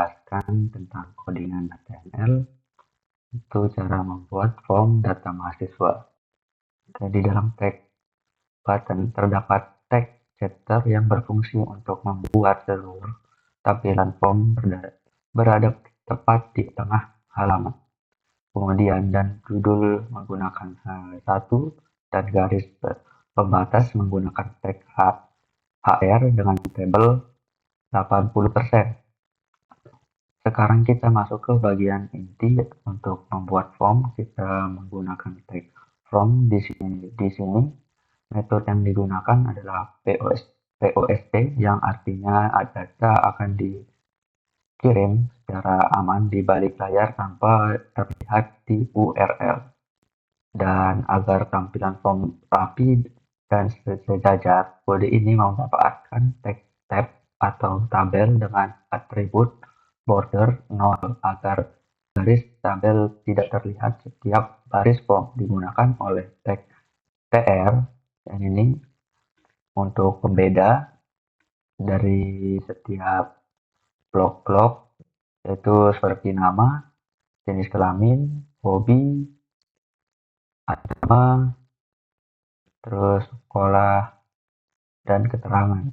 menjelaskan tentang codingan HTML, itu cara membuat form data mahasiswa. Jadi dalam tag button terdapat tag chapter yang berfungsi untuk membuat seluruh tampilan form berada tepat di tengah halaman. Kemudian dan judul menggunakan satu dan garis pembatas menggunakan tag HR dengan tabel 80%. Sekarang kita masuk ke bagian inti. Untuk membuat form kita menggunakan tag from di sini. Metode yang digunakan adalah POST yang artinya data akan dikirim secara aman di balik layar tanpa terlihat di URL. Dan agar tampilan form rapi dan sejajar, kode ini memanfaatkan tag tab atau tabel dengan atribut border 0 agar garis tabel tidak terlihat setiap baris form. Digunakan oleh tag tr yang ini untuk pembeda dari setiap blok-blok, yaitu seperti nama, jenis kelamin, hobi, agama, terus sekolah, dan keterangan.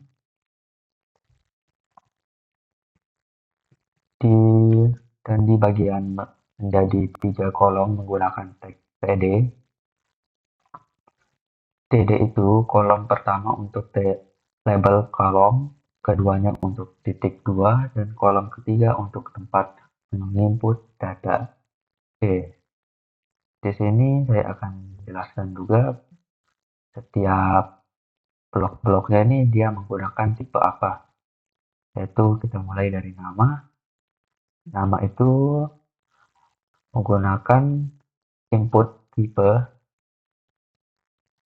Di bagian menjadi 3 kolom menggunakan tag td. TD itu kolom pertama untuk label kolom, keduanya untuk titik 2, dan kolom ketiga untuk tempat menginput data. Oke, di sini saya akan jelaskan juga setiap blok-bloknya ini dia menggunakan tipe apa. Yaitu kita mulai dari nama. Nama itu menggunakan input tipe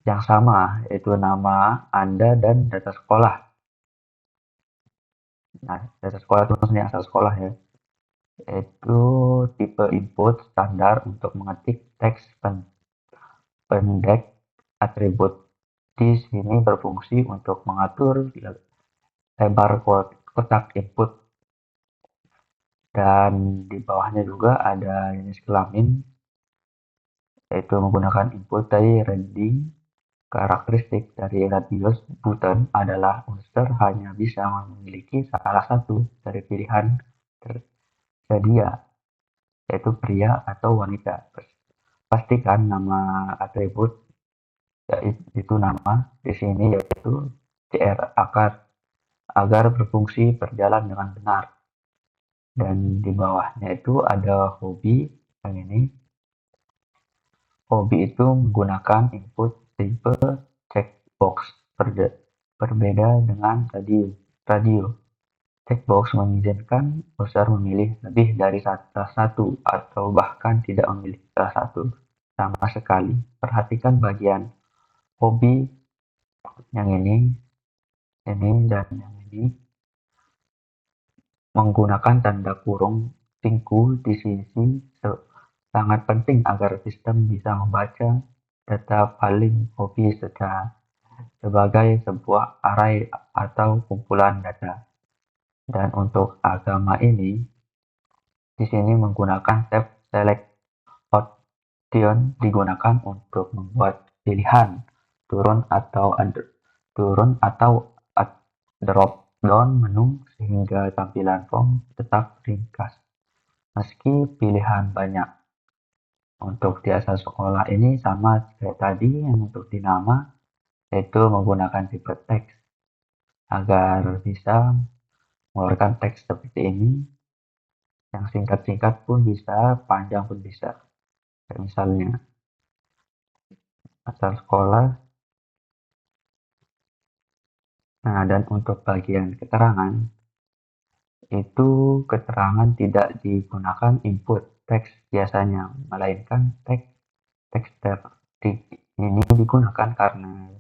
yang sama, yaitu nama Anda dan data sekolah. Nah, data sekolah itu maksudnya asal sekolah ya. Yaitu tipe input standar untuk mengetik teks pendek atribut. Di sini berfungsi untuk mengatur lebar kotak input. Dan di bawahnya juga ada jenis kelamin, yaitu menggunakan input dari rending. Karakteristik dari radius button adalah user hanya bisa memiliki salah satu dari pilihan tersedia, yaitu pria atau wanita. Pastikan nama atribut yaitu nama di sini yaitu CR agar berfungsi berjalan dengan benar. Dan di bawahnya itu ada hobi yang ini. Hobi itu menggunakan input tipe checkbox berbeda dengan radio. Checkbox mengizinkan user memilih lebih dari salah satu atau bahkan tidak memilih salah satu sama sekali. Perhatikan bagian hobi yang ini dan yang ini menggunakan tanda kurung singku di sisi sangat penting agar sistem bisa membaca data paling hobi sebagai sebuah array atau kumpulan data. Dan untuk agama ini, di sini menggunakan tab select option digunakan untuk membuat pilihan turun atau drop down menu sehingga tampilan form tetap ringkas meski pilihan banyak. Untuk di asal sekolah ini sama kayak tadi yang untuk di nama, yaitu menggunakan tipe teks agar bisa mengeluarkan teks seperti ini. Yang singkat-singkat pun bisa, panjang pun bisa. Kayak misalnya asal sekolah. Nah, dan untuk bagian keterangan, itu keterangan tidak digunakan input teks biasanya, melainkan teks tab. Ini digunakan karena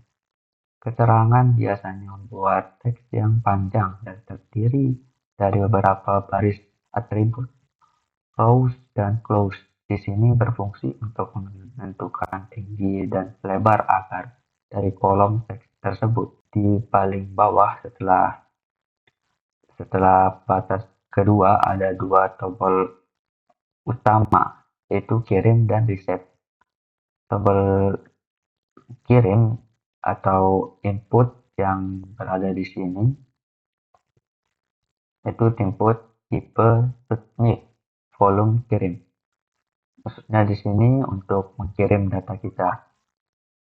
keterangan biasanya membuat teks yang panjang dan terdiri dari beberapa baris atribut, rows, dan close. Di sini berfungsi untuk menentukan tinggi dan lebar agar dari kolom teks tersebut. Di paling bawah setelah batas kedua ada dua tombol utama, yaitu kirim dan reset. Tombol kirim atau input yang berada di sini itu input tipe submit volume kirim. Maksudnya di sini untuk mengirim data kita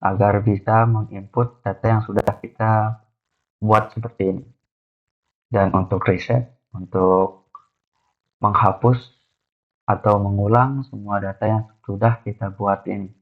agar bisa menginput data yang sudah kita buat seperti ini. Dan untuk reset, untuk menghapus atau mengulang semua data yang sudah kita buat ini.